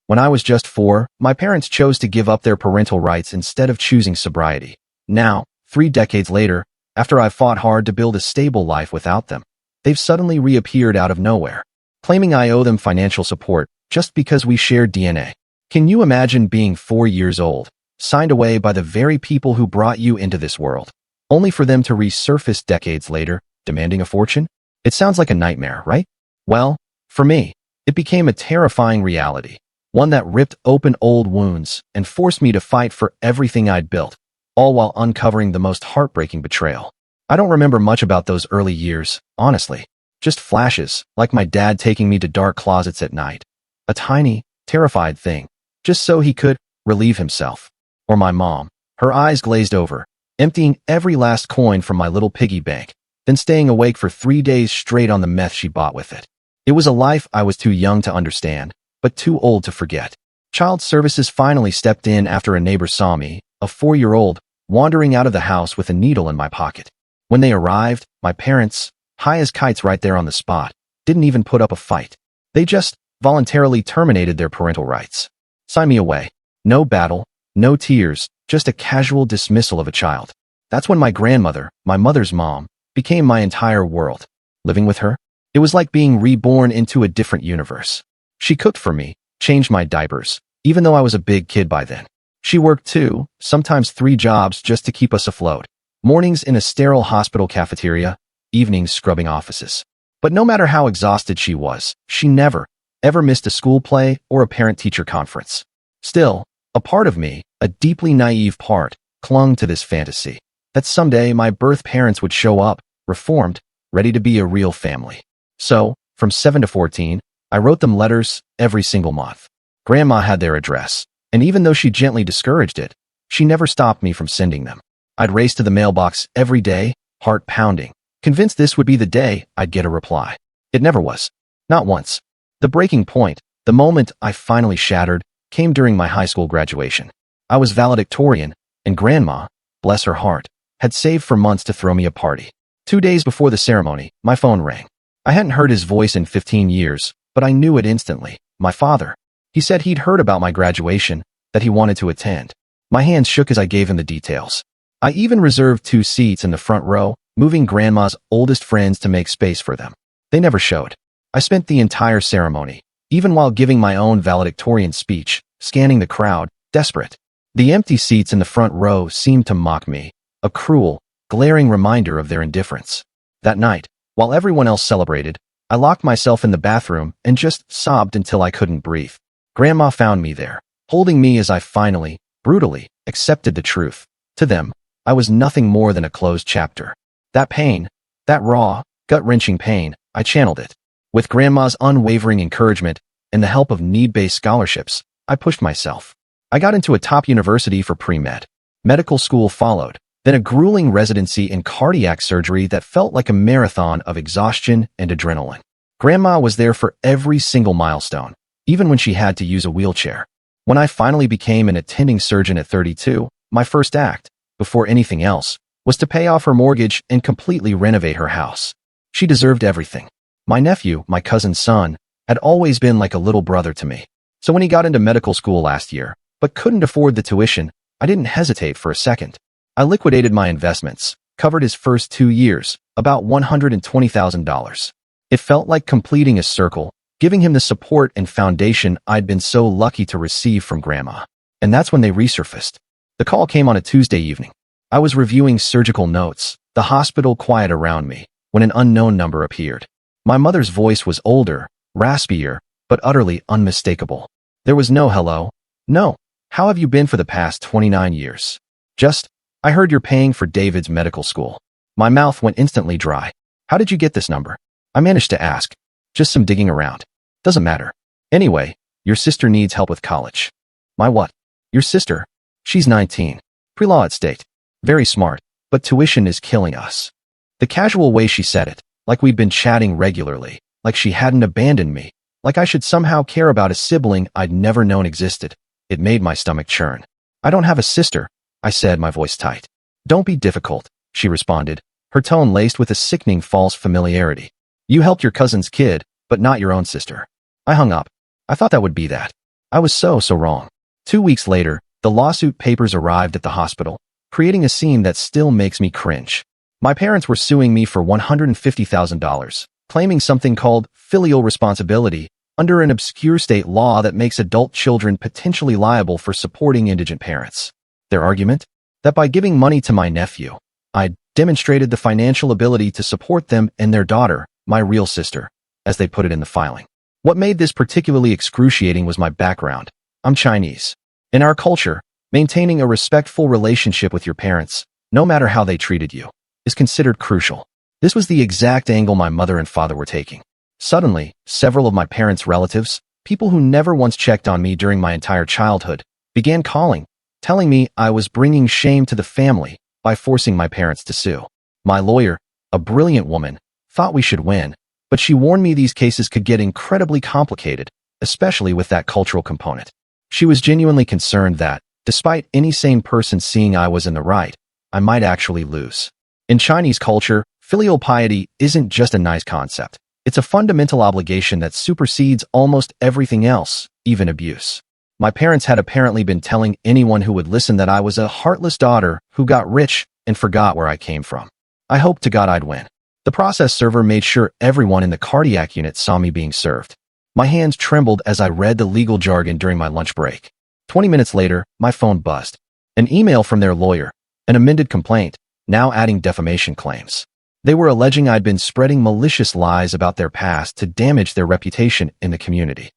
When I was just 4, my parents chose to give up their parental rights instead of choosing sobriety. Now, 3 decades later, after I've fought hard to build a stable life without them, they've suddenly reappeared out of nowhere, claiming I owe them financial support just because we shared DNA. Can you imagine being 4 years old, signed away by the very people who brought you into this world, only for them to resurface decades later, demanding a fortune? It sounds like a nightmare, right? Well, for me, it became a terrifying reality, one that ripped open old wounds and forced me to fight for everything I'd built, all while uncovering the most heartbreaking betrayal. I don't remember much about those early years, honestly. Just flashes, like my dad taking me to dark closets at night. A tiny, terrified thing, just so he could relieve himself. Or my mom, her eyes glazed over, emptying every last coin from my little piggy bank, then staying awake for 3 days straight on the meth she bought with it. It was a life I was too young to understand, but too old to forget. Child services finally stepped in after a neighbor saw me, a 4-year-old, wandering out of the house with a needle in my pocket. When they arrived, my parents, high as kites right there on the spot, didn't even put up a fight. They just voluntarily terminated their parental rights. Sign me away. No battle, no tears, just a casual dismissal of a child. That's when my grandmother, my mother's mom, became my entire world. Living with her, it was like being reborn into a different universe. She cooked for me, changed my diapers, even though I was a big kid by then. She worked 2, sometimes 3 jobs just to keep us afloat. Mornings in a sterile hospital cafeteria, evenings scrubbing offices. But no matter how exhausted she was, she never, ever missed a school play or a parent-teacher conference. Still, a part of me, a deeply naive part, clung to this fantasy that someday my birth parents would show up, reformed, ready to be a real family. So, from 7 to 14, I wrote them letters every single month. Grandma had their address, and even though she gently discouraged it, she never stopped me from sending them. I'd race to the mailbox every day, heart pounding, convinced this would be the day I'd get a reply. It never was. Not once. The breaking point, the moment I finally shattered, came during my high school graduation. I was valedictorian, and Grandma, bless her heart, had saved for months to throw me a party. 2 days before the ceremony, my phone rang. I hadn't heard his voice in 15 years, but I knew it instantly. My father. He said he'd heard about my graduation, that he wanted to attend. My hands shook as I gave him the details. I even reserved 2 seats in the front row, moving Grandma's oldest friends to make space for them. They never showed. I spent the entire ceremony, even while giving my own valedictorian speech, scanning the crowd, desperate. The empty seats in the front row seemed to mock me, a cruel, glaring reminder of their indifference. That night, while everyone else celebrated, I locked myself in the bathroom and just sobbed until I couldn't breathe. Grandma found me there, holding me as I finally, brutally, accepted the truth. To them, I was nothing more than a closed chapter. That pain, that raw, gut-wrenching pain, I channeled it. With Grandma's unwavering encouragement and the help of need-based scholarships, I pushed myself. I got into a top university for pre-med. Medical school followed, then a grueling residency in cardiac surgery that felt like a marathon of exhaustion and adrenaline. Grandma was there for every single milestone, even when she had to use a wheelchair. When I finally became an attending surgeon at 32, my first act, before anything else, was to pay off her mortgage and completely renovate her house. She deserved everything. My nephew, my cousin's son, had always been like a little brother to me. So when he got into medical school last year, but couldn't afford the tuition, I didn't hesitate for a second. I liquidated my investments, covered his first 2 years, about $120,000. It felt like completing a circle, giving him the support and foundation I'd been so lucky to receive from Grandma. And that's when they resurfaced. The call came on a Tuesday evening. I was reviewing surgical notes, the hospital quiet around me, when an unknown number appeared. My mother's voice was older, raspier, but utterly unmistakable. There was no hello. No. How have you been for the past 29 years? Just, I heard you're paying for David's medical school. My mouth went instantly dry. How did you get this number? I managed to ask. Just some digging around. Doesn't matter. Anyway, your sister needs help with college. My what? Your sister. She's 19. Pre-law at state. Very smart, but tuition is killing us. The casual way she said it, like we'd been chatting regularly, like she hadn't abandoned me, like I should somehow care about a sibling I'd never known existed. It made my stomach churn. I don't have a sister, I said, my voice tight. Don't be difficult, she responded, her tone laced with a sickening false familiarity. You helped your cousin's kid, but not your own sister. I hung up. I thought that would be that. I was so wrong. 2 weeks later, the lawsuit papers arrived at the hospital, creating a scene that still makes me cringe. My parents were suing me for $150,000, claiming something called filial responsibility under an obscure state law that makes adult children potentially liable for supporting indigent parents. Their argument? That by giving money to my nephew, I demonstrated the financial ability to support them and their daughter, my real sister, as they put it in the filing. What made this particularly excruciating was my background. I'm Chinese. In our culture, maintaining a respectful relationship with your parents, no matter how they treated you, is considered crucial. This was the exact angle my mother and father were taking. Suddenly, several of my parents' relatives, people who never once checked on me during my entire childhood, began calling, telling me I was bringing shame to the family by forcing my parents to sue. My lawyer, a brilliant woman, thought we should win, but she warned me these cases could get incredibly complicated, especially with that cultural component. She was genuinely concerned that, despite any sane person seeing I was in the right, I might actually lose. In Chinese culture, filial piety isn't just a nice concept. It's a fundamental obligation that supersedes almost everything else, even abuse. My parents had apparently been telling anyone who would listen that I was a heartless daughter who got rich and forgot where I came from. I hoped to God I'd win. The process server made sure everyone in the cardiac unit saw me being served. My hands trembled as I read the legal jargon during my lunch break. 20 minutes later, my phone buzzed. An email from their lawyer, an amended complaint, now adding defamation claims. They were alleging I'd been spreading malicious lies about their past to damage their reputation in the community.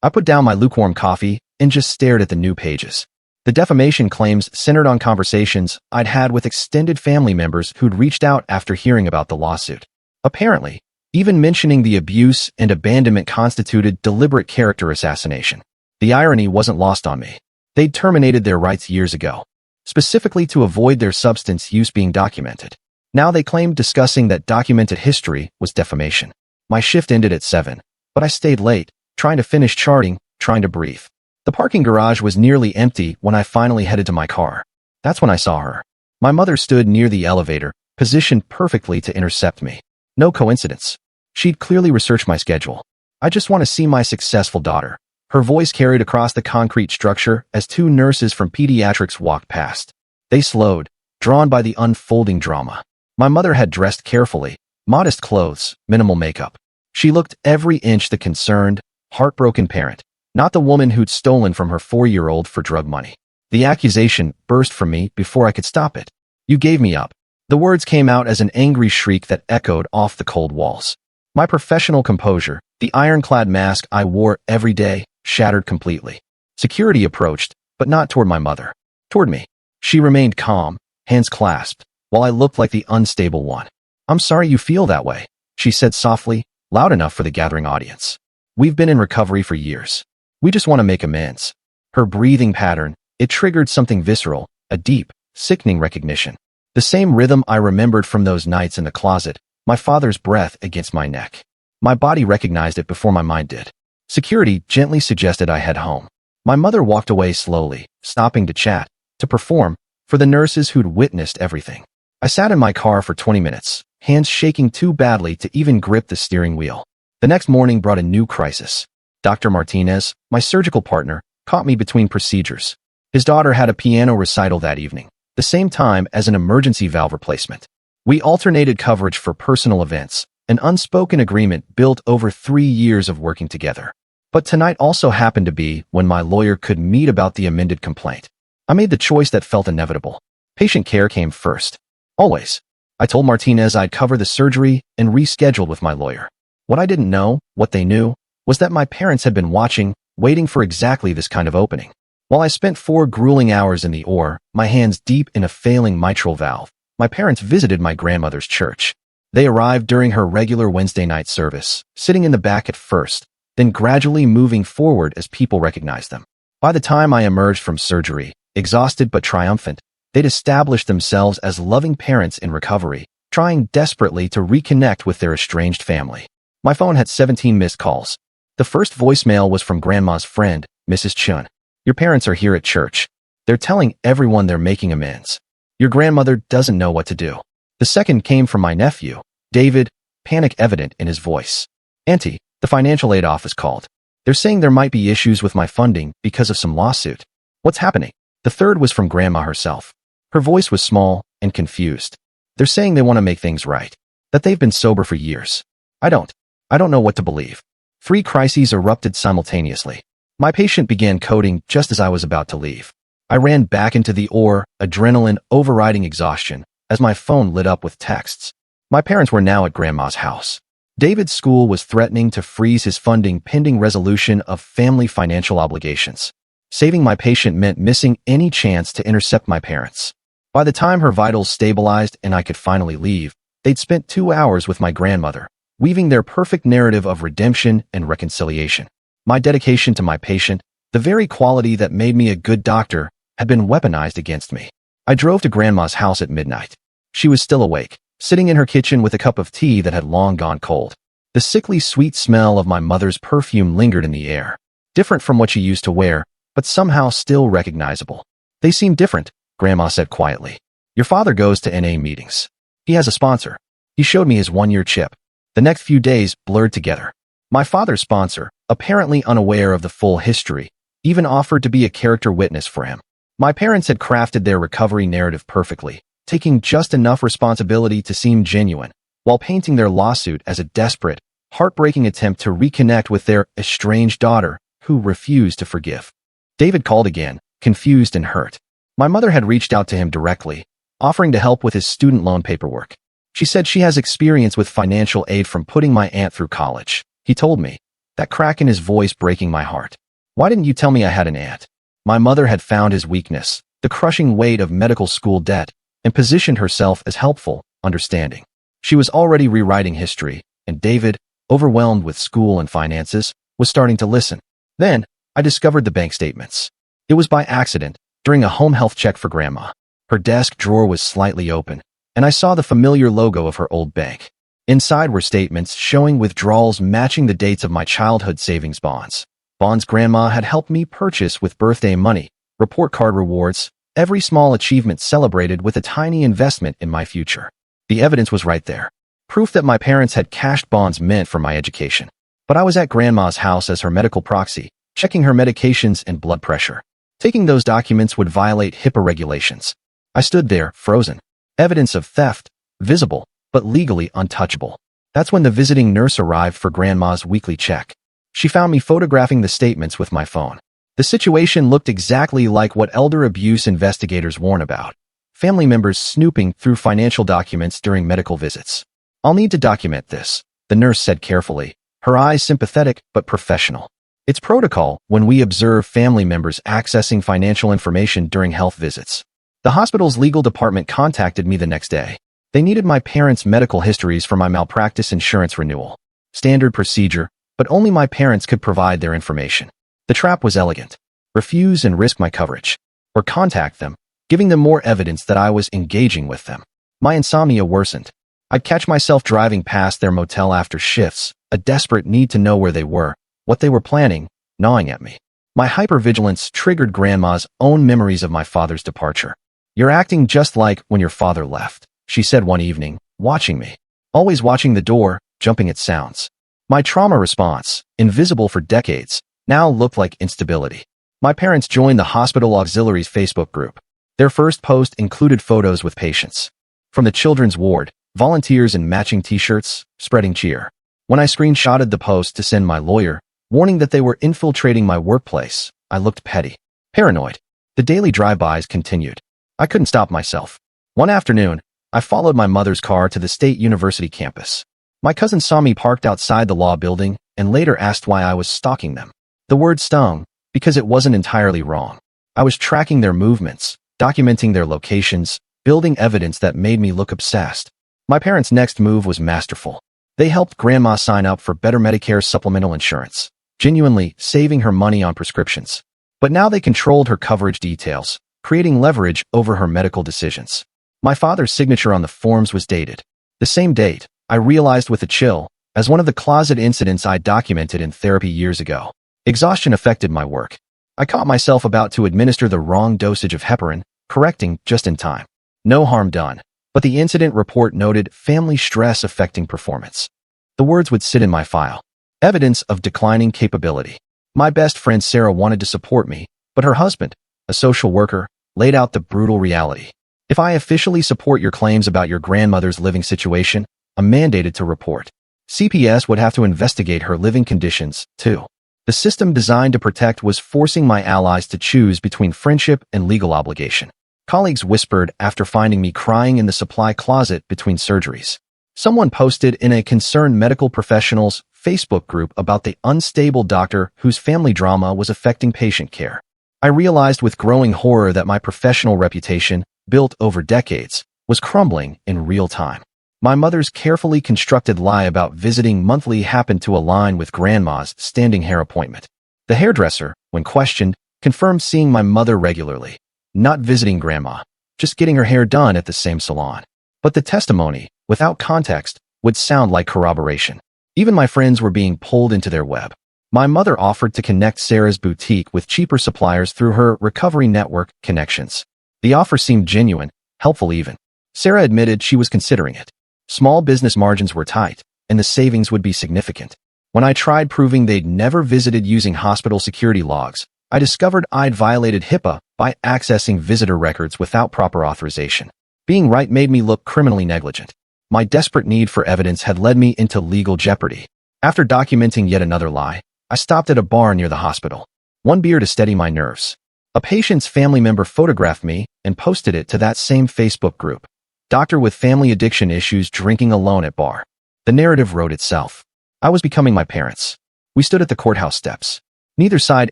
I put down my lukewarm coffee and just stared at the new pages. The defamation claims centered on conversations I'd had with extended family members who'd reached out after hearing about the lawsuit. Apparently, even mentioning the abuse and abandonment constituted deliberate character assassination. The irony wasn't lost on me. They'd terminated their rights years ago, specifically to avoid their substance use being documented. Now they claimed discussing that documented history was defamation. My shift ended at 7, but I stayed late, trying to finish charting, trying to breathe. The parking garage was nearly empty when I finally headed to my car. That's when I saw her. My mother stood near the elevator, positioned perfectly to intercept me. No coincidence. She'd clearly researched my schedule. I just want to see my successful daughter. Her voice carried across the concrete structure as two nurses from pediatrics walked past. They slowed, drawn by the unfolding drama. My mother had dressed carefully, modest clothes, minimal makeup. She looked every inch the concerned, heartbroken parent, not the woman who'd stolen from her 4-year-old for drug money. The accusation burst from me before I could stop it. "You gave me up." The words came out as an angry shriek that echoed off the cold walls. My professional composure, the ironclad mask I wore every day, shattered completely. Security approached, but not toward my mother. Toward me. She remained calm, hands clasped, while I looked like the unstable one. "I'm sorry you feel that way," she said softly, loud enough for the gathering audience. "We've been in recovery for years. We just want to make amends." Her breathing pattern, it triggered something visceral, a deep, sickening recognition. The same rhythm I remembered from those nights in the closet, my father's breath against my neck. My body recognized it before my mind did. Security gently suggested I head home. My mother walked away slowly, stopping to chat, to perform, for the nurses who'd witnessed everything. I sat in my car for 20 minutes, hands shaking too badly to even grip the steering wheel. The next morning brought a new crisis. Dr. Martinez, my surgical partner, caught me between procedures. His daughter had a piano recital that evening, the same time as an emergency valve replacement. We alternated coverage for personal events, an unspoken agreement built over 3 years of working together. But tonight also happened to be when my lawyer could meet about the amended complaint. I made the choice that felt inevitable. Patient care came first. Always. I told Martinez I'd cover the surgery and rescheduled with my lawyer. What I didn't know, what they knew, was that my parents had been watching, waiting for exactly this kind of opening. While I spent 4 grueling hours in the OR, my hands deep in a failing mitral valve, my parents visited my grandmother's church. They arrived during her regular Wednesday night service, sitting in the back at first, then gradually moving forward as people recognized them. By the time I emerged from surgery, exhausted but triumphant, they'd established themselves as loving parents in recovery, trying desperately to reconnect with their estranged family. My phone had 17 missed calls. The first voicemail was from Grandma's friend, Mrs. Chun. "Your parents are here at church. They're telling everyone they're making amends. Your grandmother doesn't know what to do." The second came from my nephew, David, panic evident in his voice. "Auntie, the financial aid office called. They're saying there might be issues with my funding because of some lawsuit. What's happening? The third was from Grandma herself. Her voice was small and confused. They're saying they want to make things right, that they've been sober for years. I don't know what to believe. 3 crises erupted simultaneously. My patient began coding just as I was about to leave. I ran back into the adrenaline overriding exhaustion as my phone lit up with texts. My parents were now at Grandma's house. David's school was threatening to freeze his funding pending resolution of family financial obligations. Saving my patient meant missing any chance to intercept my parents. By the time her vitals stabilized and I could finally leave, they'd spent 2 hours with my grandmother, weaving their perfect narrative of redemption and reconciliation. My dedication to my patient, the very quality that made me a good doctor, had been weaponized against me. I drove to Grandma's house at midnight. She was still awake, sitting in her kitchen with a cup of tea that had long gone cold. The sickly sweet smell of my mother's perfume lingered in the air, different from what she used to wear, but somehow still recognizable. They seem different, Grandma said quietly. Your father goes to NA meetings. He has a sponsor. He showed me his 1-year chip. The next few days blurred together. My father's sponsor, apparently unaware of the full history, even offered to be a character witness for him. My parents had crafted their recovery narrative perfectly, taking just enough responsibility to seem genuine, while painting their lawsuit as a desperate, heartbreaking attempt to reconnect with their estranged daughter, who refused to forgive. David called again, confused and hurt. My mother had reached out to him directly, offering to help with his student loan paperwork. She said she has experience with financial aid from putting my aunt through college. He told me, that crack in his voice breaking my heart. Why didn't you tell me I had an aunt? My mother had found his weakness, the crushing weight of medical school debt, and positioned herself as helpful, understanding. She was already rewriting history, and David, overwhelmed with school and finances, was starting to listen. Then, I discovered the bank statements. It was by accident, during a home health check for Grandma. Her desk drawer was slightly open, and I saw the familiar logo of her old bank. Inside were statements showing withdrawals matching the dates of my childhood savings bonds. Bonds Grandma had helped me purchase with birthday money, report card rewards, every small achievement celebrated with a tiny investment in my future. The evidence was right there. Proof that my parents had cashed bonds meant for my education. But I was at Grandma's house as her medical proxy, checking her medications and blood pressure. Taking those documents would violate HIPAA regulations. I stood there, frozen. Evidence of theft, visible, but legally untouchable. That's when the visiting nurse arrived for Grandma's weekly check. She found me photographing the statements with my phone. The situation looked exactly like what elder abuse investigators warn about. Family members snooping through financial documents during medical visits. I'll need to document this, the nurse said carefully, her eyes sympathetic but professional. It's protocol when we observe family members accessing financial information during health visits. The hospital's legal department contacted me the next day. They needed my parents' medical histories for my malpractice insurance renewal. Standard procedure, but only my parents could provide their information. The trap was elegant. Refuse and risk my coverage. Or contact them, giving them more evidence that I was engaging with them. My insomnia worsened. I'd catch myself driving past their motel after shifts, a desperate need to know where they were, what they were planning, gnawing at me. My hypervigilance triggered Grandma's own memories of my father's departure. You're acting just like when your father left, she said one evening, watching me. Always watching the door, jumping at sounds. My trauma response, invisible for decades, now looked like instability. My parents joined the hospital auxiliary's Facebook group. Their first post included photos with patients. From the children's ward, volunteers in matching t-shirts, spreading cheer. When I screenshotted the post to send my lawyer, warning that they were infiltrating my workplace, I looked petty. Paranoid. The daily drive-bys continued. I couldn't stop myself. One afternoon, I followed my mother's car to the State University campus. My cousin saw me parked outside the law building and later asked why I was stalking them. The word stung, because it wasn't entirely wrong. I was tracking their movements, documenting their locations, building evidence that made me look obsessed. My parents' next move was masterful. They helped Grandma sign up for better Medicare supplemental insurance, genuinely saving her money on prescriptions. But now they controlled her coverage details, creating leverage over her medical decisions. My father's signature on the forms was dated. The same date, I realized with a chill, as one of the closet incidents I documented in therapy years ago. Exhaustion affected my work. I caught myself about to administer the wrong dosage of heparin, correcting just in time. No harm done, but the incident report noted family stress affecting performance. The words would sit in my file. Evidence of declining capability. My best friend Sarah wanted to support me, but her husband, a social worker, laid out the brutal reality. If I officially support your claims about your grandmother's living situation, I'm mandated to report. CPS would have to investigate her living conditions, too. The system designed to protect was forcing my allies to choose between friendship and legal obligation. Colleagues whispered after finding me crying in the supply closet between surgeries. Someone posted in a concerned medical professionals Facebook group about the unstable doctor whose family drama was affecting patient care. I realized with growing horror that my professional reputation, built over decades, was crumbling in real time. My mother's carefully constructed lie about visiting monthly happened to align with Grandma's standing hair appointment. The hairdresser, when questioned, confirmed seeing my mother regularly, not visiting Grandma, just getting her hair done at the same salon. But the testimony, without context, would sound like corroboration. Even my friends were being pulled into their web. My mother offered to connect Sarah's boutique with cheaper suppliers through her recovery network connections. The offer seemed genuine, helpful even. Sarah admitted she was considering it. Small business margins were tight, and the savings would be significant. When I tried proving they'd never visited using hospital security logs, I discovered I'd violated HIPAA by accessing visitor records without proper authorization. Being right made me look criminally negligent. My desperate need for evidence had led me into legal jeopardy. After documenting yet another lie, I stopped at a bar near the hospital. One beer to steady my nerves. A patient's family member photographed me and posted it to that same Facebook group. Doctor with family addiction issues drinking alone at bar. The narrative wrote itself. I was becoming my parents. We stood at the courthouse steps. Neither side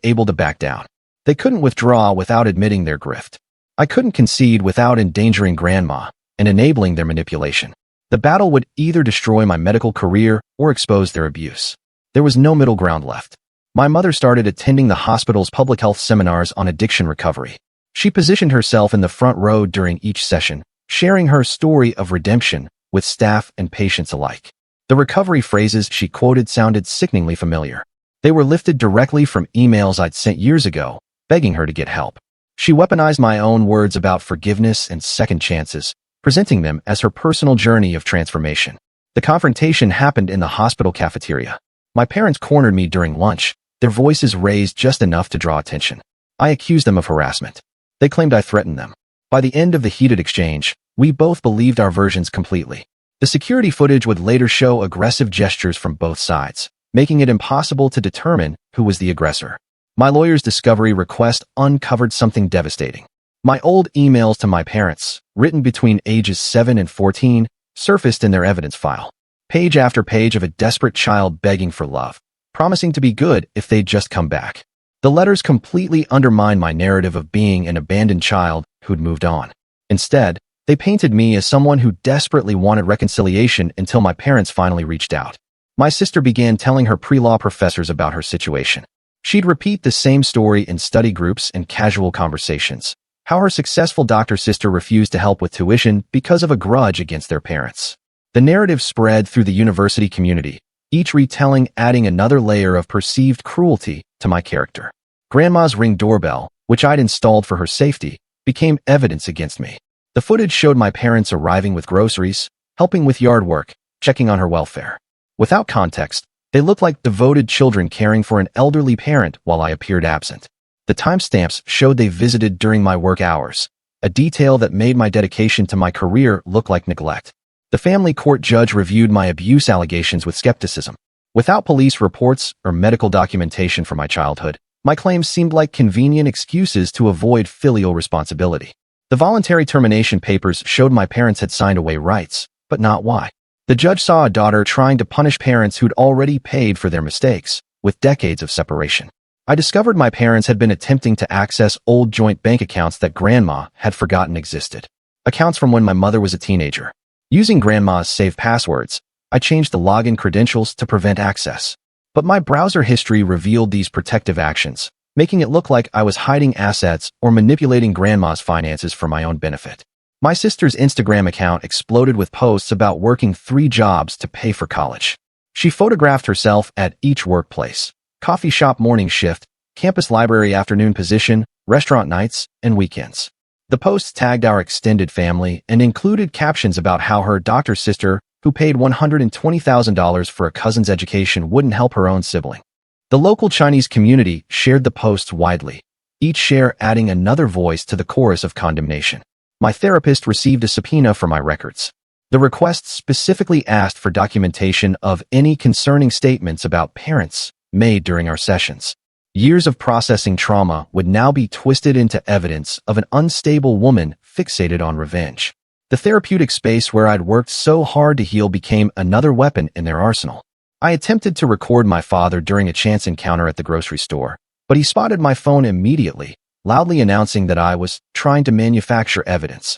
able to back down. They couldn't withdraw without admitting their grift. I couldn't concede without endangering Grandma and enabling their manipulation. The battle would either destroy my medical career or expose their abuse. There was no middle ground left. My mother started attending the hospital's public health seminars on addiction recovery. She positioned herself in the front row during each session, sharing her story of redemption with staff and patients alike. The recovery phrases she quoted sounded sickeningly familiar. They were lifted directly from emails I'd sent years ago, begging her to get help. She weaponized my own words about forgiveness and second chances, presenting them as her personal journey of transformation. The confrontation happened in the hospital cafeteria. My parents cornered me during lunch, their voices raised just enough to draw attention. I accused them of harassment. They claimed I threatened them. By the end of the heated exchange, we both believed our versions completely. The security footage would later show aggressive gestures from both sides, making it impossible to determine who was the aggressor. My lawyer's discovery request uncovered something devastating. My old emails to my parents, written between ages 7 and 14, surfaced in their evidence file. Page after page of a desperate child begging for love, promising to be good if they'd just come back. The letters completely undermined my narrative of being an abandoned child who'd moved on. Instead, they painted me as someone who desperately wanted reconciliation until my parents finally reached out. My sister began telling her pre-law professors about her situation. She'd repeat the same story in study groups and casual conversations, how her successful doctor sister refused to help with tuition because of a grudge against their parents. The narrative spread through the university community, each retelling adding another layer of perceived cruelty to my character. Grandma's Ring doorbell, which I'd installed for her safety, became evidence against me. The footage showed my parents arriving with groceries, helping with yard work, checking on her welfare. Without context, they looked like devoted children caring for an elderly parent while I appeared absent. The timestamps showed they visited during my work hours, a detail that made my dedication to my career look like neglect. The family court judge reviewed my abuse allegations with skepticism. Without police reports or medical documentation from my childhood, my claims seemed like convenient excuses to avoid filial responsibility. The voluntary termination papers showed my parents had signed away rights, but not why. The judge saw a daughter trying to punish parents who'd already paid for their mistakes, with decades of separation. I discovered my parents had been attempting to access old joint bank accounts that Grandma had forgotten existed. Accounts from when my mother was a teenager. Using Grandma's saved passwords, I changed the login credentials to prevent access. But my browser history revealed these protective actions, making it look like I was hiding assets or manipulating Grandma's finances for my own benefit. My sister's Instagram account exploded with posts about working 3 jobs to pay for college. She photographed herself at each workplace: coffee shop morning shift, campus library afternoon position, restaurant nights, and weekends. The posts tagged our extended family and included captions about how her doctor sister, who paid $120,000 for a cousin's education, wouldn't help her own sibling. The local Chinese community shared the posts widely, each share adding another voice to the chorus of condemnation. My therapist received a subpoena for my records. The request specifically asked for documentation of any concerning statements about parents made during our sessions. Years of processing trauma would now be twisted into evidence of an unstable woman fixated on revenge. The therapeutic space where I'd worked so hard to heal became another weapon in their arsenal. I attempted to record my father during a chance encounter at the grocery store, but he spotted my phone immediately, loudly announcing that I was trying to manufacture evidence.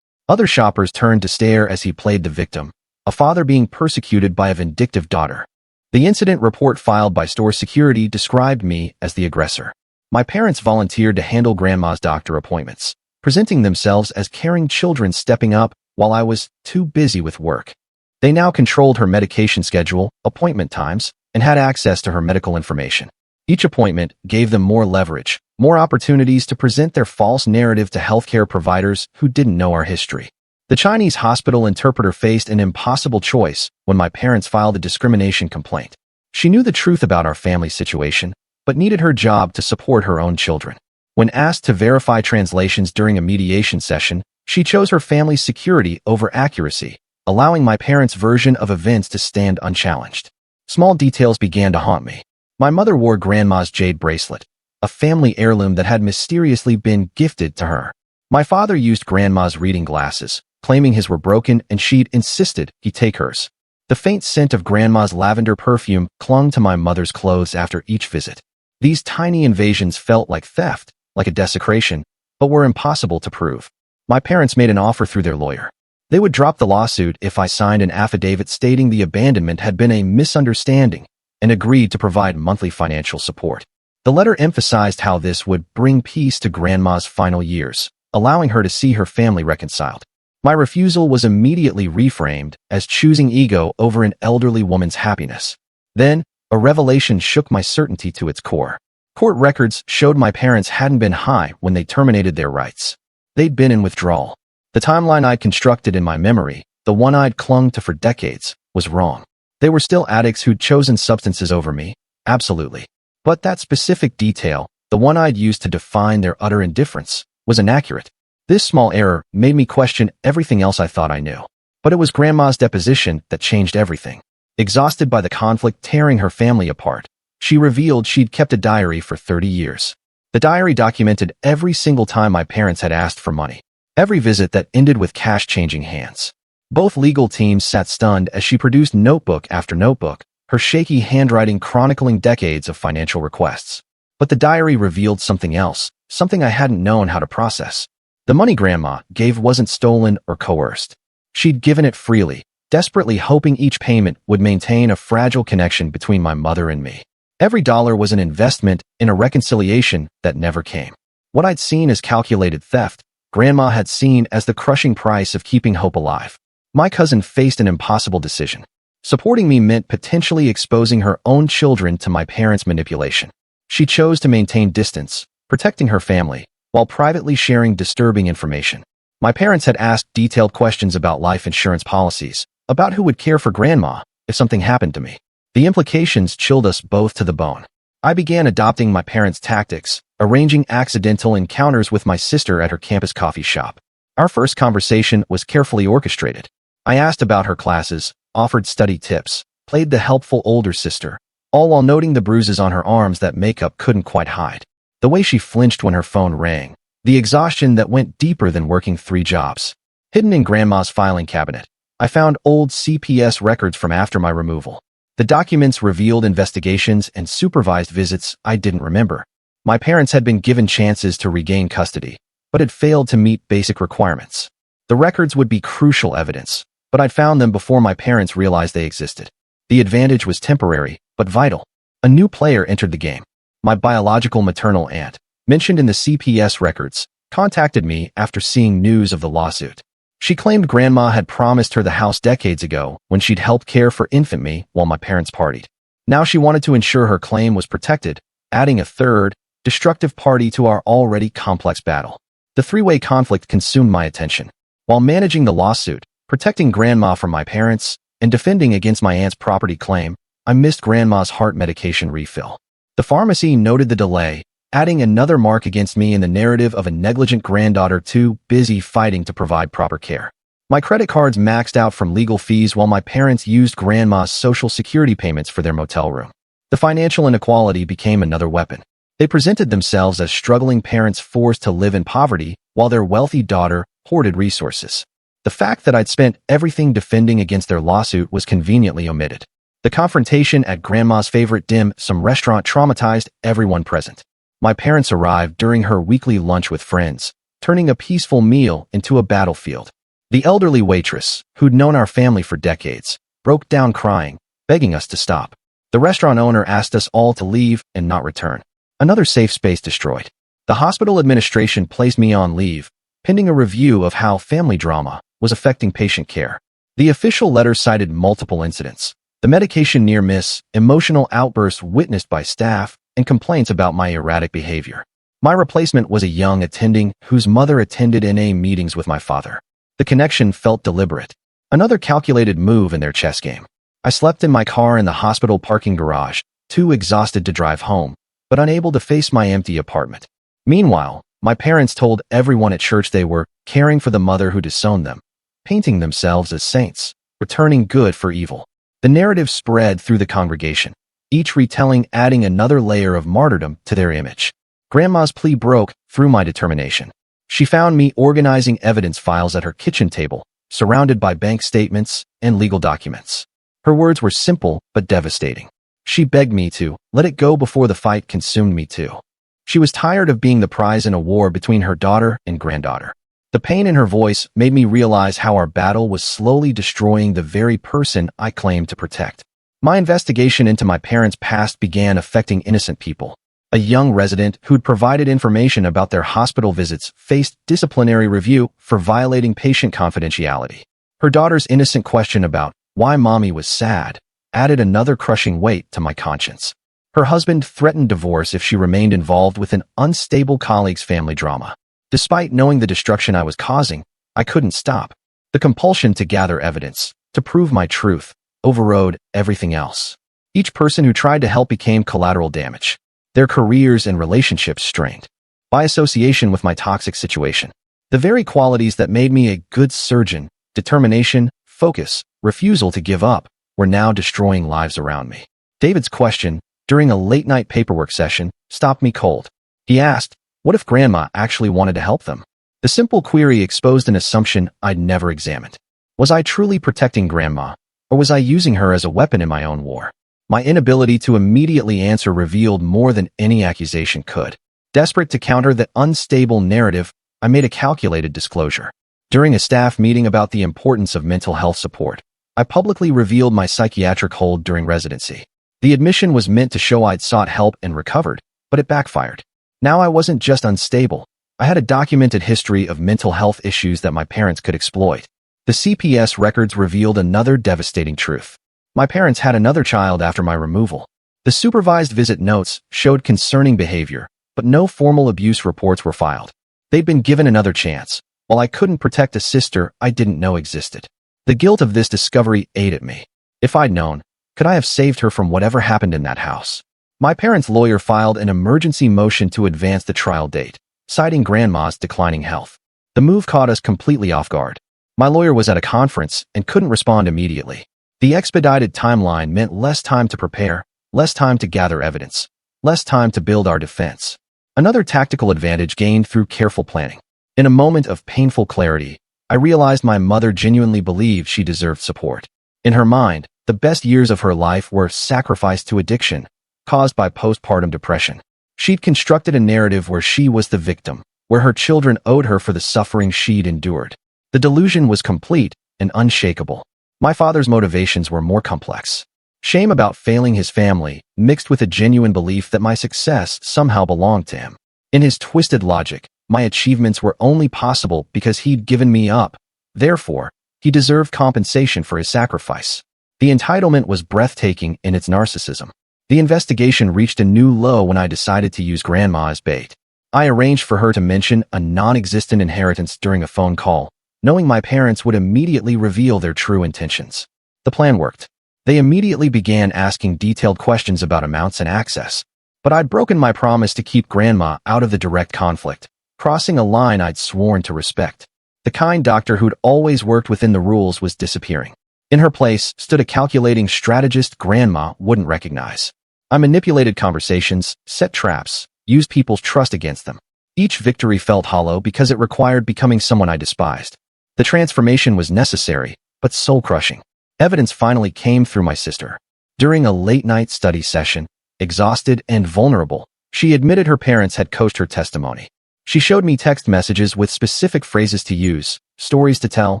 Other shoppers turned to stare as he played the victim, a father being persecuted by a vindictive daughter. The incident report filed by store security described me as the aggressor. My parents volunteered to handle Grandma's doctor appointments, presenting themselves as caring children stepping up while I was too busy with work. They now controlled her medication schedule, appointment times, and had access to her medical information. Each appointment gave them more leverage, more opportunities to present their false narrative to healthcare providers who didn't know our history. The Chinese hospital interpreter faced an impossible choice when my parents filed a discrimination complaint. She knew the truth about our family situation, but needed her job to support her own children. When asked to verify translations during a mediation session, she chose her family's security over accuracy, allowing my parents' version of events to stand unchallenged. Small details began to haunt me. My mother wore Grandma's jade bracelet, a family heirloom that had mysteriously been gifted to her. My father used Grandma's reading glasses, claiming his were broken, and she'd insisted he take hers. The faint scent of Grandma's lavender perfume clung to my mother's clothes after each visit. These tiny invasions felt like theft, like a desecration, but were impossible to prove. My parents made an offer through their lawyer. They would drop the lawsuit if I signed an affidavit stating the abandonment had been a misunderstanding and agreed to provide monthly financial support. The letter emphasized how this would bring peace to Grandma's final years, allowing her to see her family reconciled. My refusal was immediately reframed as choosing ego over an elderly woman's happiness. Then, a revelation shook my certainty to its core. Court records showed my parents hadn't been high when they terminated their rights. They'd been in withdrawal. The timeline I'd constructed in my memory, the one I'd clung to for decades, was wrong. They were still addicts who'd chosen substances over me, absolutely. But that specific detail, the one I'd used to define their utter indifference, was inaccurate. This small error made me question everything else I thought I knew. But it was Grandma's deposition that changed everything. Exhausted by the conflict tearing her family apart, she revealed she'd kept a diary for 30 years. The diary documented every single time my parents had asked for money, every visit that ended with cash changing hands. Both legal teams sat stunned as she produced notebook after notebook, her shaky handwriting chronicling decades of financial requests. But the diary revealed something else, something I hadn't known how to process. The money Grandma gave wasn't stolen or coerced. She'd given it freely, desperately hoping each payment would maintain a fragile connection between my mother and me. Every dollar was an investment in a reconciliation that never came. What I'd seen as calculated theft, Grandma had seen as the crushing price of keeping hope alive. My cousin faced an impossible decision. Supporting me meant potentially exposing her own children to my parents' manipulation. She chose to maintain distance, protecting her family, while privately sharing disturbing information. My parents had asked detailed questions about life insurance policies, about who would care for Grandma if something happened to me. The implications chilled us both to the bone. I began adopting my parents' tactics, arranging accidental encounters with my sister at her campus coffee shop. Our first conversation was carefully orchestrated. I asked about her classes, offered study tips, played the helpful older sister, all while noting the bruises on her arms that makeup couldn't quite hide. The way she flinched when her phone rang, the exhaustion that went deeper than working 3 jobs. Hidden in Grandma's filing cabinet, I found old CPS records from after my removal. The documents revealed investigations and supervised visits I didn't remember. My parents had been given chances to regain custody, but had failed to meet basic requirements. The records would be crucial evidence, but I'd found them before my parents realized they existed. The advantage was temporary, but vital. A new player entered the game. My biological maternal aunt, mentioned in the CPS records, contacted me after seeing news of the lawsuit. She claimed Grandma had promised her the house decades ago when she'd helped care for infant me while my parents partied. Now she wanted to ensure her claim was protected, adding a third, destructive party to our already complex battle. The 3-way conflict consumed my attention. While managing the lawsuit, protecting Grandma from my parents, and defending against my aunt's property claim, I missed Grandma's heart medication refill. The pharmacy noted the delay, adding another mark against me in the narrative of a negligent granddaughter too busy fighting to provide proper care. My credit cards maxed out from legal fees while my parents used grandma's social security payments for their motel room. The financial inequality became another weapon. They presented themselves as struggling parents forced to live in poverty while their wealthy daughter hoarded resources. The fact that I'd spent everything defending against their lawsuit was conveniently omitted. The confrontation at Grandma's favorite dim sum restaurant traumatized everyone present. My parents arrived during her weekly lunch with friends, turning a peaceful meal into a battlefield. The elderly waitress, who'd known our family for decades, broke down crying, begging us to stop. The restaurant owner asked us all to leave and not return. Another safe space destroyed. The hospital administration placed me on leave, pending a review of how family drama was affecting patient care. The official letter cited multiple incidents: the medication near miss, emotional outbursts witnessed by staff, and complaints about my erratic behavior. My replacement was a young attending whose mother attended NA meetings with my father. The connection felt deliberate. Another calculated move in their chess game. I slept in my car in the hospital parking garage, too exhausted to drive home, but unable to face my empty apartment. Meanwhile, my parents told everyone at church they were caring for the mother who disowned them, painting themselves as saints, returning good for evil. The narrative spread through the congregation, each retelling adding another layer of martyrdom to their image. Grandma's plea broke through my determination. She found me organizing evidence files at her kitchen table, surrounded by bank statements and legal documents. Her words were simple but devastating. She begged me to let it go before the fight consumed me too. She was tired of being the prize in a war between her daughter and granddaughter. The pain in her voice made me realize how our battle was slowly destroying the very person I claimed to protect. My investigation into my parents' past began affecting innocent people. A young resident who'd provided information about their hospital visits faced disciplinary review for violating patient confidentiality. Her daughter's innocent question about why mommy was sad added another crushing weight to my conscience. Her husband threatened divorce if she remained involved with an unstable colleague's family drama. Despite knowing the destruction I was causing, I couldn't stop. The compulsion to gather evidence, to prove my truth, overrode everything else. Each person who tried to help became collateral damage. Their careers and relationships strained. By association with my toxic situation. The very qualities that made me a good surgeon, determination, focus, refusal to give up, were now destroying lives around me. David's question, during a late-night paperwork session, stopped me cold. He asked, what if Grandma actually wanted to help them? The simple query exposed an assumption I'd never examined. Was I truly protecting Grandma, or was I using her as a weapon in my own war? My inability to immediately answer revealed more than any accusation could. Desperate to counter the unstable narrative, I made a calculated disclosure. During a staff meeting about the importance of mental health support, I publicly revealed my psychiatric hold during residency. The admission was meant to show I'd sought help and recovered, but it backfired. Now I wasn't just unstable. I had a documented history of mental health issues that my parents could exploit. The CPS records revealed another devastating truth. My parents had another child after my removal. The supervised visit notes showed concerning behavior, but no formal abuse reports were filed. They'd been given another chance, while I couldn't protect a sister I didn't know existed. The guilt of this discovery ate at me. If I'd known, could I have saved her from whatever happened in that house? My parents' lawyer filed an emergency motion to advance the trial date, citing Grandma's declining health. The move caught us completely off guard. My lawyer was at a conference and couldn't respond immediately. The expedited timeline meant less time to prepare, less time to gather evidence, less time to build our defense. Another tactical advantage gained through careful planning. In a moment of painful clarity, I realized my mother genuinely believed she deserved support. In her mind, the best years of her life were sacrificed to addiction, caused by postpartum depression. She'd constructed a narrative where she was the victim, where her children owed her for the suffering she'd endured. The delusion was complete and unshakable. My father's motivations were more complex. Shame about failing his family, mixed with a genuine belief that my success somehow belonged to him. In his twisted logic, my achievements were only possible because he'd given me up. Therefore, he deserved compensation for his sacrifice. The entitlement was breathtaking in its narcissism. The investigation reached a new low when I decided to use Grandma as bait. I arranged for her to mention a non-existent inheritance during a phone call, knowing my parents would immediately reveal their true intentions. The plan worked. They immediately began asking detailed questions about amounts and access. But I'd broken my promise to keep Grandma out of the direct conflict, crossing a line I'd sworn to respect. The kind doctor who'd always worked within the rules was disappearing. In her place stood a calculating strategist Grandma wouldn't recognize. I manipulated conversations, set traps, used people's trust against them. Each victory felt hollow because it required becoming someone I despised. The transformation was necessary, but soul-crushing. Evidence finally came through my sister. During a late-night study session, exhausted and vulnerable, she admitted her parents had coached her testimony. She showed me text messages with specific phrases to use, stories to tell,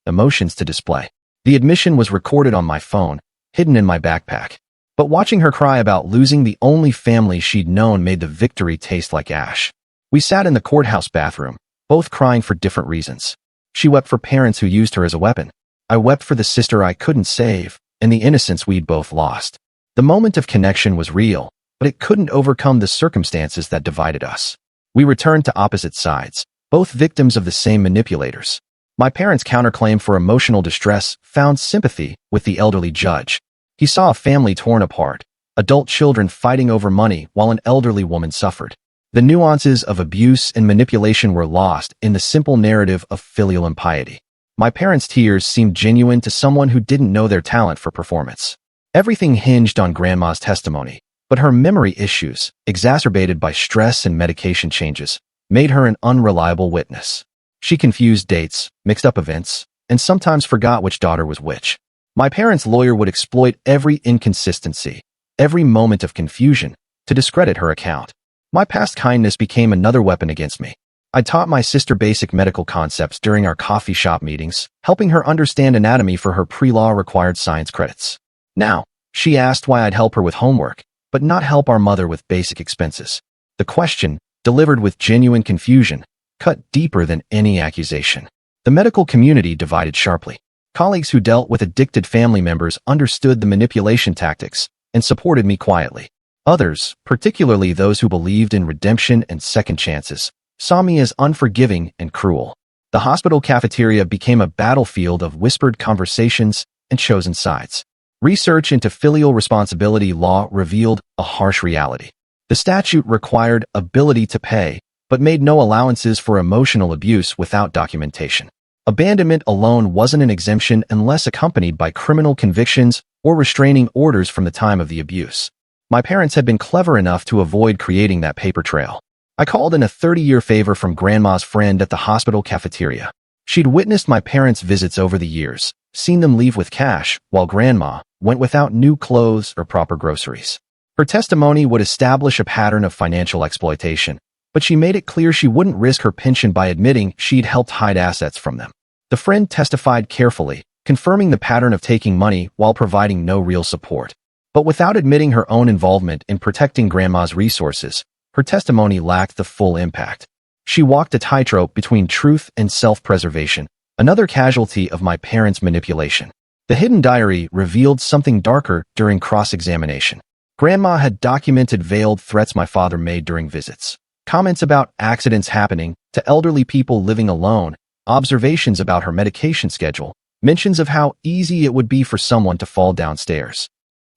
emotions to display. The admission was recorded on my phone, hidden in my backpack. But watching her cry about losing the only family she'd known made the victory taste like ash. We sat in the courthouse bathroom, both crying for different reasons. She wept for parents who used her as a weapon. I wept for the sister I couldn't save, and the innocence we'd both lost. The moment of connection was real, but it couldn't overcome the circumstances that divided us. We returned to opposite sides, both victims of the same manipulators. My parents' counterclaim for emotional distress found sympathy with the elderly judge. He saw a family torn apart, adult children fighting over money while an elderly woman suffered. The nuances of abuse and manipulation were lost in the simple narrative of filial impiety. My parents' tears seemed genuine to someone who didn't know their talent for performance. Everything hinged on Grandma's testimony, but her memory issues, exacerbated by stress and medication changes, made her an unreliable witness. She confused dates, mixed up events, and sometimes forgot which daughter was which. My parents' lawyer would exploit every inconsistency, every moment of confusion, to discredit her account. My past kindness became another weapon against me. I taught my sister basic medical concepts during our coffee shop meetings, helping her understand anatomy for her pre-law required science credits. Now, she asked why I'd help her with homework, but not help our mother with basic expenses. The question, delivered with genuine confusion, cut deeper than any accusation. The medical community divided sharply. Colleagues who dealt with addicted family members understood the manipulation tactics and supported me quietly. Others, particularly those who believed in redemption and second chances, saw me as unforgiving and cruel. The hospital cafeteria became a battlefield of whispered conversations and chosen sides. Research into filial responsibility law revealed a harsh reality. The statute required ability to pay, but made no allowances for emotional abuse without documentation. Abandonment alone wasn't an exemption unless accompanied by criminal convictions or restraining orders from the time of the abuse. My parents had been clever enough to avoid creating that paper trail. I called in a 30-year favor from Grandma's friend at the hospital cafeteria. She'd witnessed my parents' visits over the years, seen them leave with cash, while Grandma went without new clothes or proper groceries. Her testimony would establish a pattern of financial exploitation, but she made it clear she wouldn't risk her pension by admitting she'd helped hide assets from them. The friend testified carefully, confirming the pattern of taking money while providing no real support. But without admitting her own involvement in protecting Grandma's resources, her testimony lacked the full impact. She walked a tightrope between truth and self-preservation, another casualty of my parents' manipulation. The hidden diary revealed something darker during cross-examination. Grandma had documented veiled threats my father made during visits. Comments about accidents happening to elderly people living alone, observations about her medication schedule, mentions of how easy it would be for someone to fall downstairs.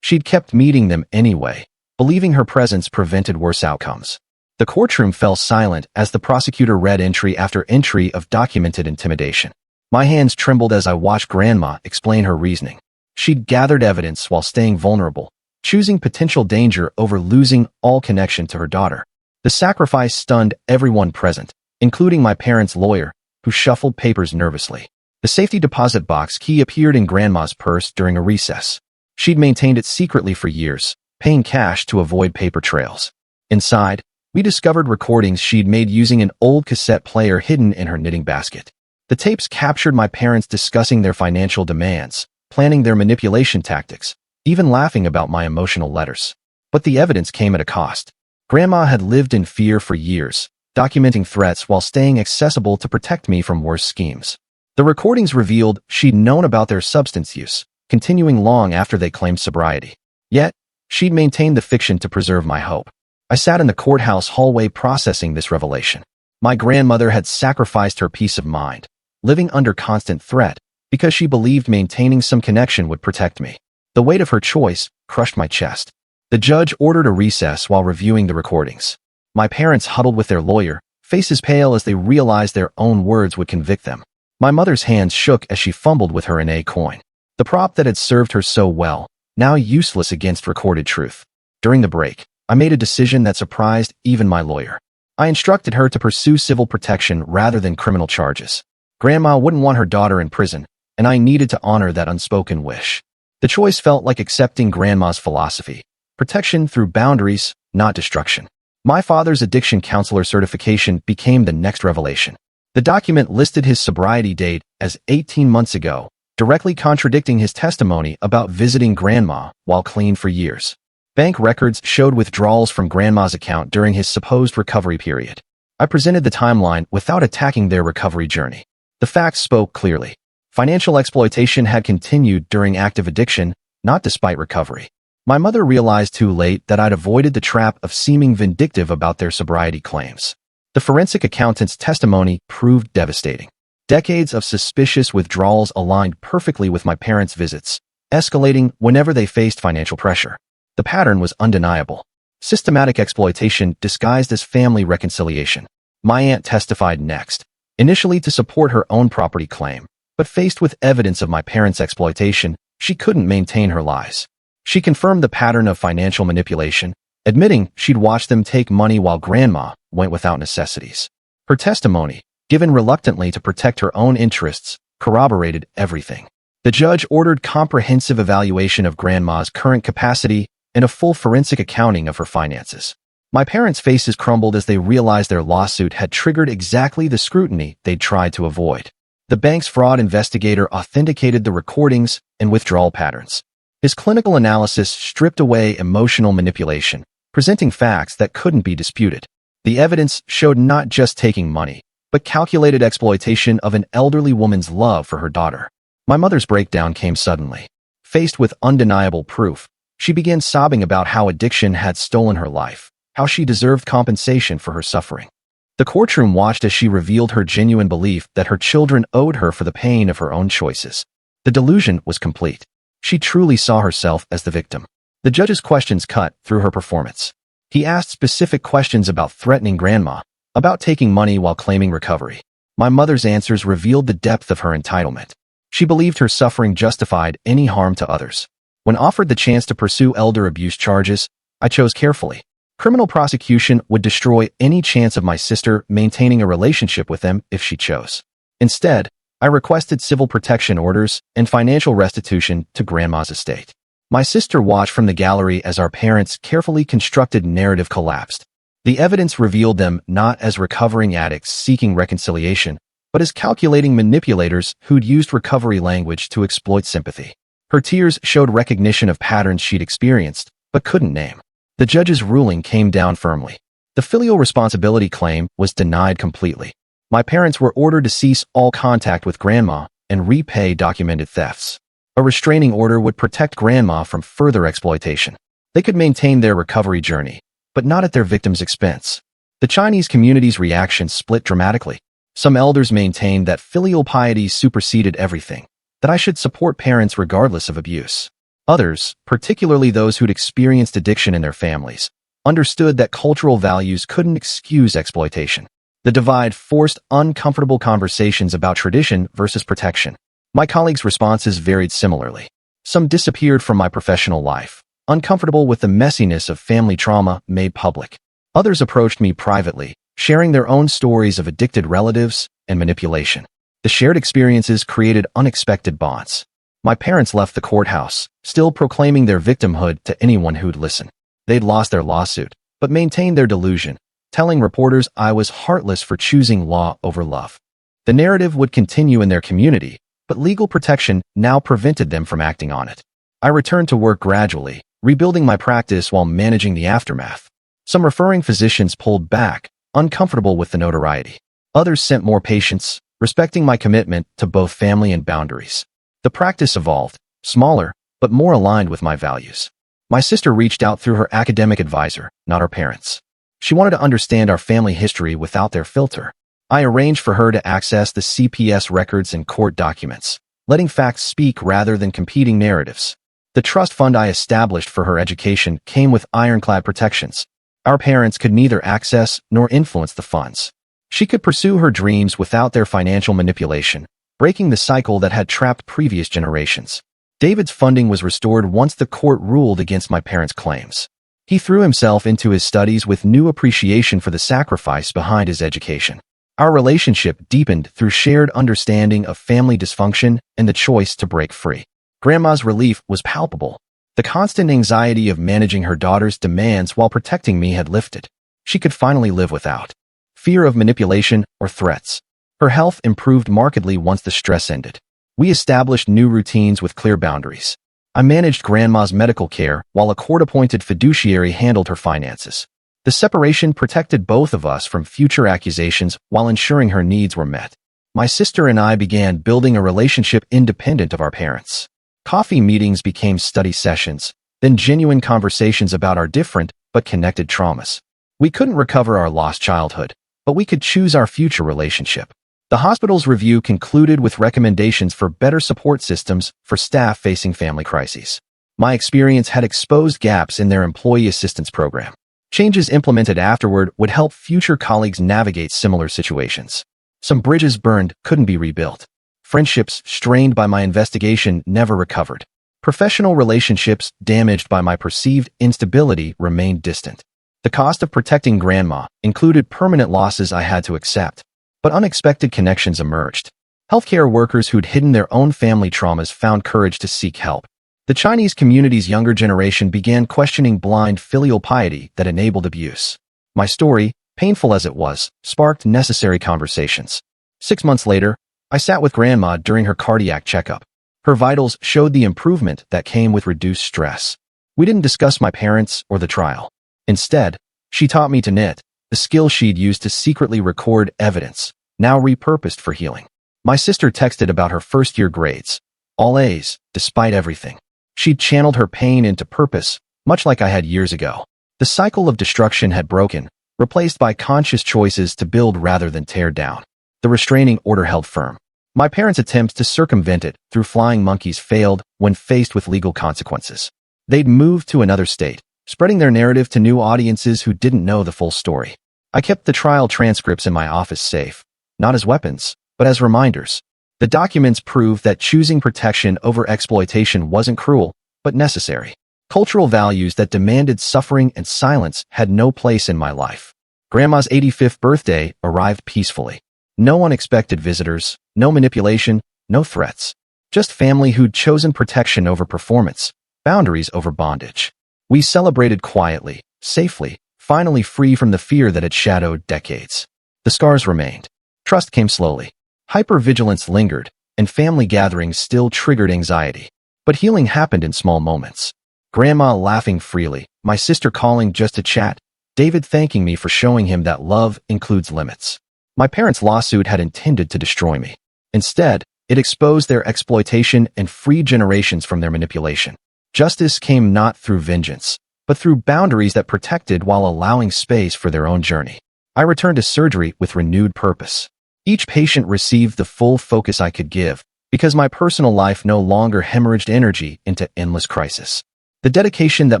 She'd kept meeting them anyway, believing her presence prevented worse outcomes. The courtroom fell silent as the prosecutor read entry after entry of documented intimidation. My hands trembled as I watched Grandma explain her reasoning. She'd gathered evidence while staying vulnerable, choosing potential danger over losing all connection to her daughter. The sacrifice stunned everyone present, including my parents' lawyer, who shuffled papers nervously. The safety deposit box key appeared in Grandma's purse during a recess. She'd maintained it secretly for years, paying cash to avoid paper trails. Inside, we discovered recordings she'd made using an old cassette player hidden in her knitting basket. The tapes captured my parents discussing their financial demands, planning their manipulation tactics, even laughing about my emotional letters. But the evidence came at a cost. Grandma had lived in fear for years, documenting threats while staying accessible to protect me from worse schemes. The recordings revealed she'd known about their substance use, continuing long after they claimed sobriety. Yet, she'd maintained the fiction to preserve my hope. I sat in the courthouse hallway processing this revelation. My grandmother had sacrificed her peace of mind, living under constant threat, because she believed maintaining some connection would protect me. The weight of her choice crushed my chest. The judge ordered a recess while reviewing the recordings. My parents huddled with their lawyer, faces pale as they realized their own words would convict them. My mother's hands shook as she fumbled with her inane coin. The prop that had served her so well, now useless against recorded truth. During the break, I made a decision that surprised even my lawyer. I instructed her to pursue civil protection rather than criminal charges. Grandma wouldn't want her daughter in prison, and I needed to honor that unspoken wish. The choice felt like accepting Grandma's philosophy: protection through boundaries, not destruction. My father's addiction counselor certification became the next revelation. The document listed his sobriety date as 18 months ago, directly contradicting his testimony about visiting Grandma while clean for years. Bank records showed withdrawals from Grandma's account during his supposed recovery period. I presented the timeline without attacking their recovery journey. The facts spoke clearly. Financial exploitation had continued during active addiction, not despite recovery. My mother realized too late that I'd avoided the trap of seeming vindictive about their sobriety claims. The forensic accountant's testimony proved devastating. Decades of suspicious withdrawals aligned perfectly with my parents' visits, escalating whenever they faced financial pressure. The pattern was undeniable. Systematic exploitation disguised as family reconciliation. My aunt testified next, initially to support her own property claim, but faced with evidence of my parents' exploitation, she couldn't maintain her lies. She confirmed the pattern of financial manipulation, admitting she'd watched them take money while Grandma went without necessities. Her testimony, given reluctantly to protect her own interests, corroborated everything. The judge ordered comprehensive evaluation of Grandma's current capacity and a full forensic accounting of her finances. My parents' faces crumbled as they realized their lawsuit had triggered exactly the scrutiny they'd tried to avoid. The bank's fraud investigator authenticated the recordings and withdrawal patterns. His clinical analysis stripped away emotional manipulation, presenting facts that couldn't be disputed. The evidence showed not just taking money, but calculated exploitation of an elderly woman's love for her daughter. My mother's breakdown came suddenly. Faced with undeniable proof, she began sobbing about how addiction had stolen her life, how she deserved compensation for her suffering. The courtroom watched as she revealed her genuine belief that her children owed her for the pain of her own choices. The delusion was complete. She truly saw herself as the victim. The judge's questions cut through her performance. He asked specific questions about threatening Grandma, about taking money while claiming recovery. My mother's answers revealed the depth of her entitlement. She believed her suffering justified any harm to others. When offered the chance to pursue elder abuse charges, I chose carefully. Criminal prosecution would destroy any chance of my sister maintaining a relationship with them if she chose. Instead, I requested civil protection orders and financial restitution to Grandma's estate. My sister watched from the gallery as our parents' carefully constructed narrative collapsed. The evidence revealed them not as recovering addicts seeking reconciliation, but as calculating manipulators who'd used recovery language to exploit sympathy. Her tears showed recognition of patterns she'd experienced, but couldn't name. The judge's ruling came down firmly. The filial responsibility claim was denied completely. My parents were ordered to cease all contact with Grandma and repay documented thefts. A restraining order would protect Grandma from further exploitation. They could maintain their recovery journey, but not at their victim's expense. The Chinese community's reaction split dramatically. Some elders maintained that filial piety superseded everything, that I should support parents regardless of abuse. Others, particularly those who'd experienced addiction in their families, understood that cultural values couldn't excuse exploitation. The divide forced uncomfortable conversations about tradition versus protection. My colleagues' responses varied similarly. Some disappeared from my professional life, uncomfortable with the messiness of family trauma made public. Others approached me privately, sharing their own stories of addicted relatives and manipulation. The shared experiences created unexpected bonds. My parents left the courthouse, still proclaiming their victimhood to anyone who'd listen. They'd lost their lawsuit, but maintained their delusion, telling reporters I was heartless for choosing law over love. The narrative would continue in their community, but legal protection now prevented them from acting on it. I returned to work gradually, rebuilding my practice while managing the aftermath. Some referring physicians pulled back, uncomfortable with the notoriety. Others sent more patients, respecting my commitment to both family and boundaries. The practice evolved, smaller, but more aligned with my values. My sister reached out through her academic advisor, not our parents. She wanted to understand our family history without their filter. I arranged for her to access the CPS records and court documents, letting facts speak rather than competing narratives. The trust fund I established for her education came with ironclad protections. Our parents could neither access nor influence the funds. She could pursue her dreams without their financial manipulation, breaking the cycle that had trapped previous generations. David's funding was restored once the court ruled against my parents' claims. He threw himself into his studies with new appreciation for the sacrifice behind his education. Our relationship deepened through shared understanding of family dysfunction and the choice to break free. Grandma's relief was palpable. The constant anxiety of managing her daughter's demands while protecting me had lifted. She could finally live without fear of manipulation or threats. Her health improved markedly once the stress ended. We established new routines with clear boundaries. I managed Grandma's medical care while a court-appointed fiduciary handled her finances. The separation protected both of us from future accusations while ensuring her needs were met. My sister and I began building a relationship independent of our parents. Coffee meetings became study sessions, then genuine conversations about our different but connected traumas. We couldn't recover our lost childhood, but we could choose our future relationship. The hospital's review concluded with recommendations for better support systems for staff facing family crises. My experience had exposed gaps in their employee assistance program. Changes implemented afterward would help future colleagues navigate similar situations. Some bridges burned couldn't be rebuilt. Friendships strained by my investigation never recovered. Professional relationships damaged by my perceived instability remained distant. The cost of protecting Grandma included permanent losses I had to accept, but unexpected connections emerged. Healthcare workers who'd hidden their own family traumas found courage to seek help. The Chinese community's younger generation began questioning blind filial piety that enabled abuse. My story, painful as it was, sparked necessary conversations. 6 months later, I sat with Grandma during her cardiac checkup. Her vitals showed the improvement that came with reduced stress. We didn't discuss my parents or the trial. Instead, she taught me to knit, the skill she'd used to secretly record evidence, now repurposed for healing. My sister texted about her first-year grades. All A's, despite everything. She'd channeled her pain into purpose, much like I had years ago. The cycle of destruction had broken, replaced by conscious choices to build rather than tear down. The restraining order held firm. My parents' attempts to circumvent it through flying monkeys failed when faced with legal consequences. They'd moved to another state, spreading their narrative to new audiences who didn't know the full story. I kept the trial transcripts in my office safe, not as weapons, but as reminders. The documents proved that choosing protection over exploitation wasn't cruel, but necessary. Cultural values that demanded suffering and silence had no place in my life. Grandma's 85th birthday arrived peacefully. No unexpected visitors, no manipulation, no threats. Just family who'd chosen protection over performance, boundaries over bondage. We celebrated quietly, safely, finally free from the fear that had shadowed decades. The scars remained. Trust came slowly. Hypervigilance lingered, and family gatherings still triggered anxiety. But healing happened in small moments. Grandma laughing freely, my sister calling just to chat, David thanking me for showing him that love includes limits. My parents' lawsuit had intended to destroy me. Instead, it exposed their exploitation and freed generations from their manipulation. Justice came not through vengeance, but through boundaries that protected while allowing space for their own journey. I returned to surgery with renewed purpose. Each patient received the full focus I could give, because my personal life no longer hemorrhaged energy into endless crisis. The dedication that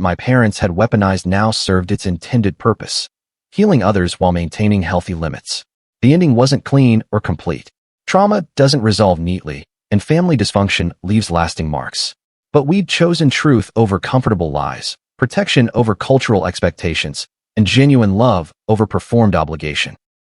my parents had weaponized now served its intended purpose, healing others while maintaining healthy limits. The ending wasn't clean or complete. Trauma doesn't resolve neatly, and family dysfunction leaves lasting marks. But we'd chosen truth over comfortable lies, protection over cultural expectations, and genuine love over performed obligation.